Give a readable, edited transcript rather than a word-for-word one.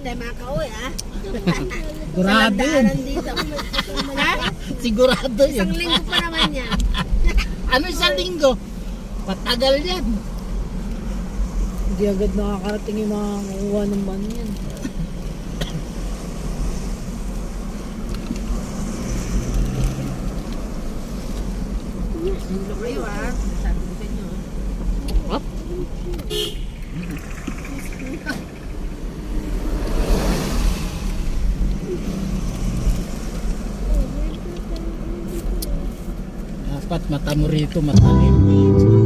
hindi makauwi ah. Sigurado yun. Dito. Ha? Sigurado yun. Isang linggo pa naman yan. Ano isang linggo? Patagal yan. Hindi agad nakakarating yung mga kukuha ng ban yan. Sulo kayo ah. Sabi ko sa inyo. Oh? Dapat mata mo rito matalim.